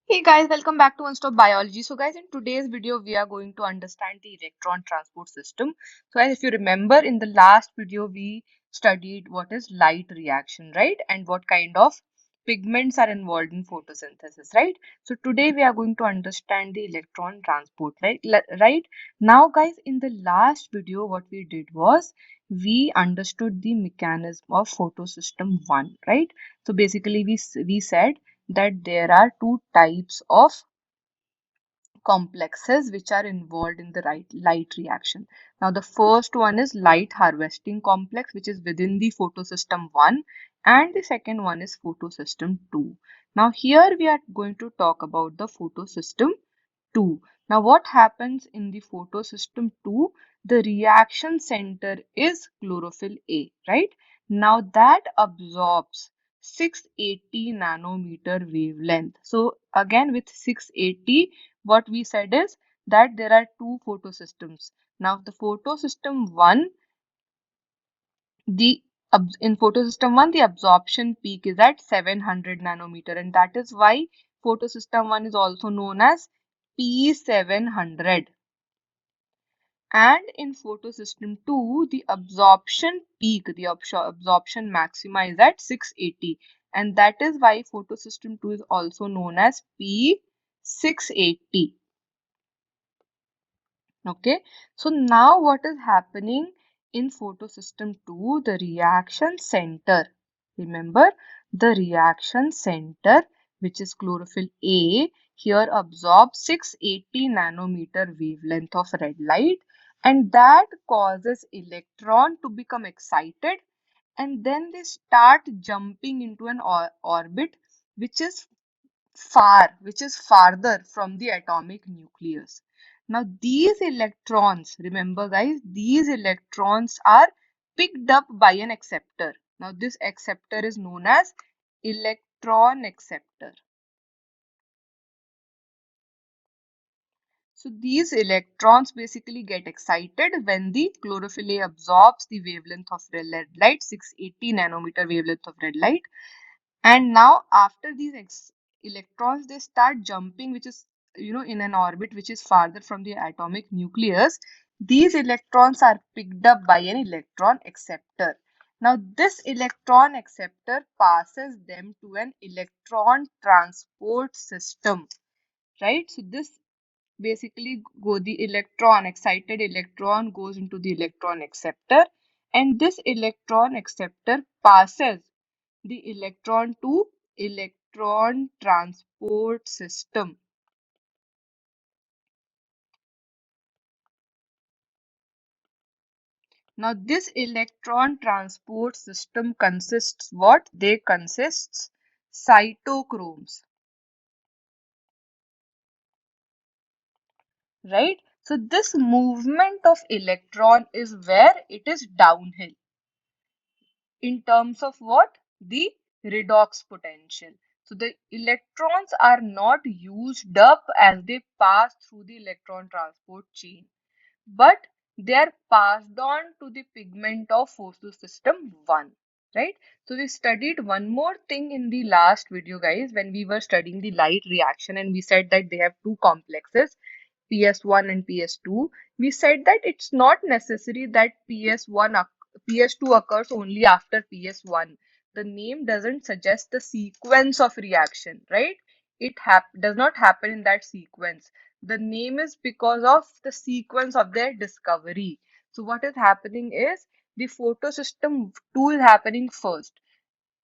Hey guys, welcome back to One Stop Biology. So guys, in today's video, we are going to understand the electron transport system. So guys, if you remember in the last video, we studied what is light reaction, right? And what kind of pigments are involved in photosynthesis, right? So today we are going to understand the electron transport, right? Right? Now guys, in the last video, what we did was we understood the mechanism of photosystem 1, right? So basically we said that there are two types of complexes which are involved in the light reaction. Now, the first one is light harvesting complex, which is within the photosystem 1, and the second one is photosystem 2. Now, here we are going to talk about the photosystem 2. Now, what happens in the photosystem 2? The reaction center is chlorophyll A, right? Now, that absorbs 680 nanometer wavelength. So, again, with 680, what we said is that there are two photosystems. Now, the photosystem 1, the in photosystem 1, the absorption peak is at 700 nanometer, and that is why photosystem 1 is also known as P700. And in photosystem 2, the absorption peak, the absorption maxima is at 680, and that is why photosystem 2 is also known as P680. Okay, so now what is happening in photosystem 2? The reaction center. Remember, the reaction center, which is chlorophyll A, here absorbs 680 nanometer wavelength of red light, and that causes electron to become excited, and then they start jumping into an orbit which is farther from the atomic nucleus. Now these electrons, remember guys, these electrons are picked up by an acceptor. Now this acceptor is known as electron acceptor. So these electrons basically get excited when the chlorophyll A absorbs the wavelength of red light, 680 nanometer wavelength of red light. And now after these electrons, they start jumping, which is, in an orbit which is farther from the atomic nucleus. These electrons are picked up by an electron acceptor. Now this electron acceptor passes them to an electron transport system, right? So this basically the excited electron goes into the electron acceptor, and this electron acceptor passes the electron to electron transport system. Now this electron transport system consists what? They consists cytochromes, right? So this movement of electron is where it is downhill in terms of what? The redox potential. So the electrons are not used up as they pass through the electron transport chain, but they are passed on to the pigment of photosystem 1, right? So we studied one more thing in the last video, guys, when we were studying the light reaction, and we said that they have two complexes, PS1 and PS2. We said that it's not necessary that PS2 occurs only after PS1. The name doesn't suggest the sequence of reaction, right? Does not happen in that sequence. The name is because of the sequence of their discovery. So what is happening is the photosystem 2 is happening first,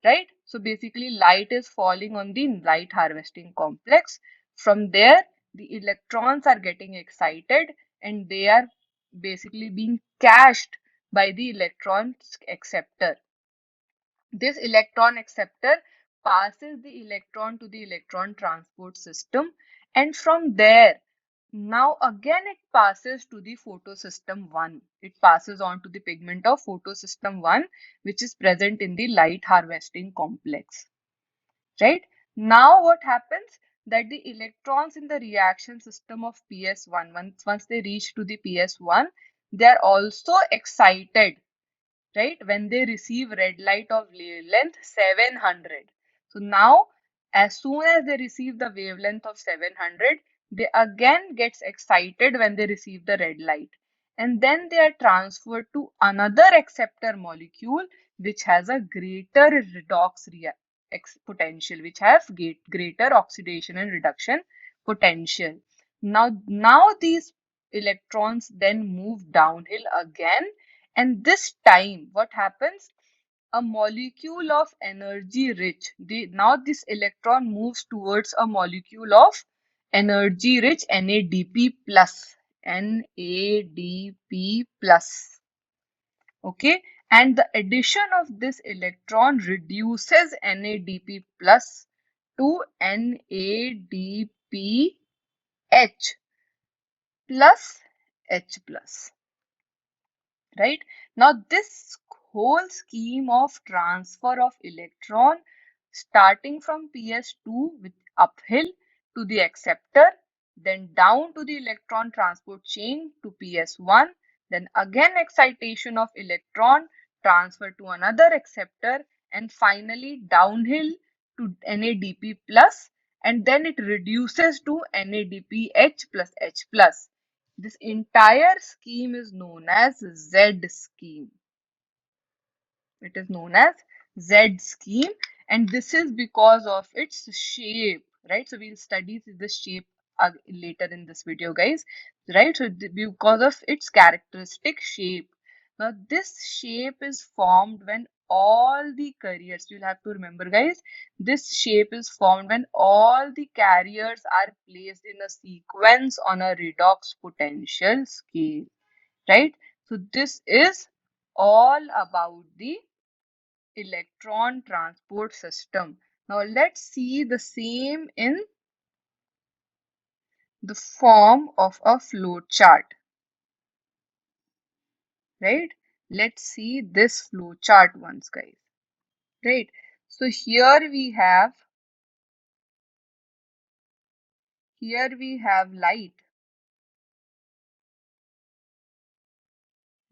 right? So basically light is falling on the light harvesting complex. From there, the electrons are getting excited and they are basically being cached by the electron acceptor. This electron acceptor passes the electron to the electron transport system, and from there, now again it passes to the photosystem 1. It passes on to the pigment of photosystem 1, which is present in the light harvesting complex, right? Now what happens? That the electrons in the reaction system of PS1, once they reach to the PS1, they are also excited, right, when they receive red light of wavelength 700. So now As soon as they receive the wavelength of 700, they again gets excited when they receive the red light. And then they are transferred to another acceptor molecule which has a greater redox potential, which has greater oxidation and reduction potential. Now these electrons then move downhill again, and this time what happens? A molecule of energy rich. Now this electron moves towards a molecule of energy rich NADP plus. NADP plus. Okay. And the addition of this electron reduces NADP plus to NADPH plus H plus. Right? Now this whole scheme of transfer of electron starting from PS2 with uphill to the acceptor, then down to the electron transport chain to PS1, then again excitation of electron transfer to another acceptor, and finally downhill to NADP plus, and then it reduces to NADPH plus H plus. This entire scheme is known as Z scheme. It is known as Z scheme, and this is because of its shape, right? So we'll study the shape later in this video, guys, right? So because of its characteristic shape. Now this shape is formed when all the carriers, you'll have to remember, guys, this shape is formed when all the carriers are placed in a sequence on a redox potential scale, right? So this is all about the electron transport system. Now let's see the same in the form of a flow chart, right? Let's see this flow chart once, guys, right? So here we have light,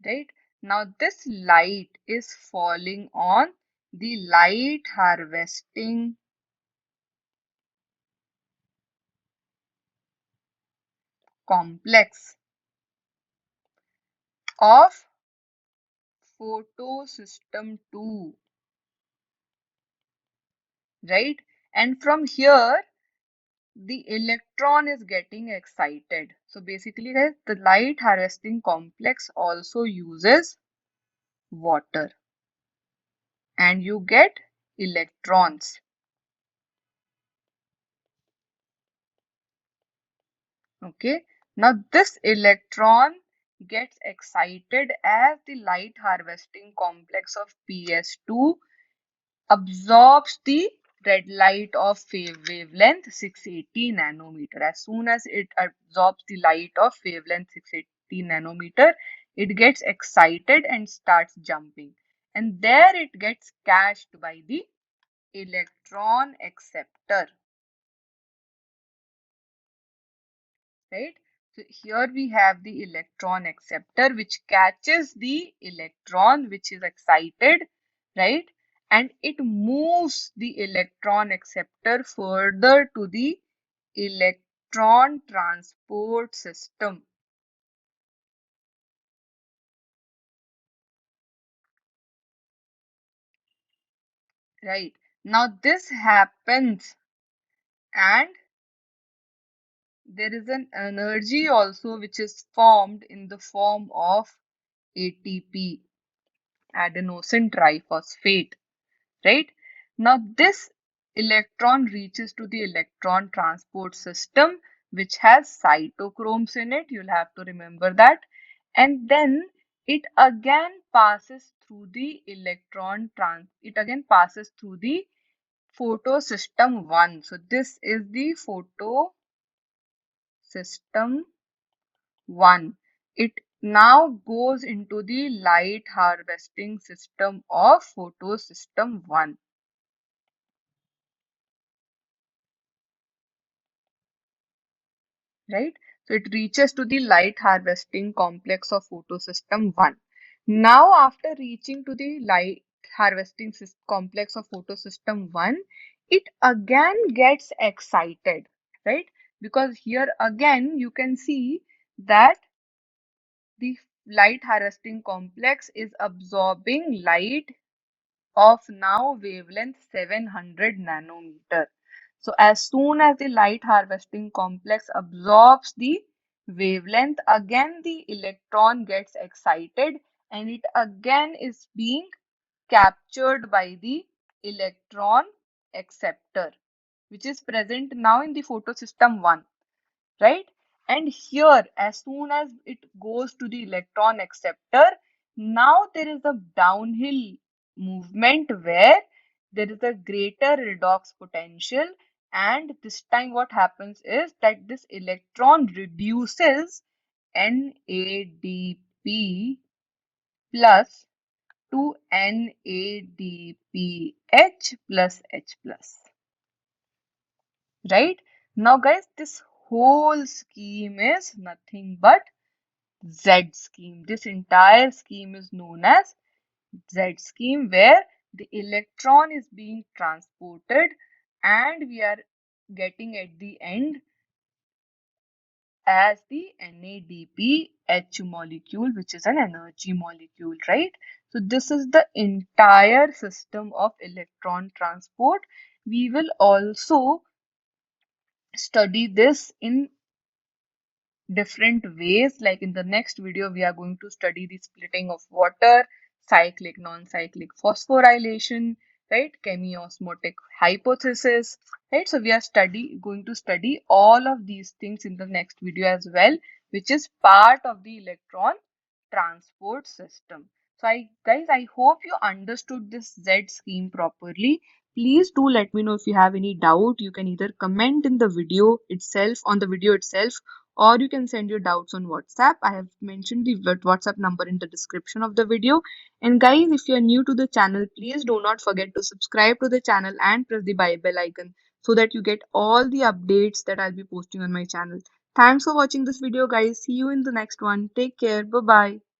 right? Now this light is falling on the light harvesting complex of photosystem 2, right? And from here the electron is getting excited. So basically, guys, the light harvesting complex also uses water, and you get electrons. Okay. Now this electron gets excited as the light harvesting complex of PS2 absorbs the red light of wavelength 680 nanometer. As soon as it absorbs the light of wavelength 680 nanometer, it gets excited and starts jumping. And there it gets cached by the electron acceptor. Right? So here we have the electron acceptor which catches the electron which is excited, right? And it moves the electron acceptor further to the electron transport system, right? Now this happens, and there is an energy also which is formed in the form of ATP, adenosine triphosphate. Right? Now this electron reaches to the electron transport system which has cytochromes in it. You'll have to remember that. And then it again passes through the it again passes through the photosystem 1. So this is the photosystem 1. It now goes into the light harvesting system of photosystem 1. Right? So it reaches to the light harvesting complex of photosystem 1. Now after reaching to the light harvesting complex of photosystem 1, it again gets excited, right? Because here again you can see that the light harvesting complex is absorbing light of now wavelength 700 nanometer. So as soon as the light harvesting complex absorbs the wavelength, again the electron gets excited and it again is being captured by the electron acceptor, which is present now in the photosystem 1, right? And here, as soon as it goes to the electron acceptor, now there is a downhill movement where there is a greater redox potential. And this time what happens is that this electron reduces NADP plus to NADPH plus H plus. Right? Now, guys, this whole scheme is nothing but Z scheme. This entire scheme is known as Z scheme, where the electron is being transported and we are getting at the end as the NADPH molecule, which is an energy molecule, right? So this is the entire system of electron transport. We will also study this in different ways. Like in the next video, we are going to study the splitting of water, cyclic, non-cyclic phosphorylation, right? Chemiosmotic hypothesis, right? So we are going to study all of these things in the next video as well, which is part of the electron transport system. So guys, I hope you understood this Z scheme properly. Please do let me know if you have any doubt. You can either comment in the video itself, on the video itself, or you can send your doubts on WhatsApp. I have mentioned the WhatsApp number in the description of the video. And guys, if you are new to the channel, please do not forget to subscribe to the channel and press the bell icon so that you get all the updates that I'll be posting on my channel. Thanks for watching this video, guys. See you in the next one. Take care. Bye bye.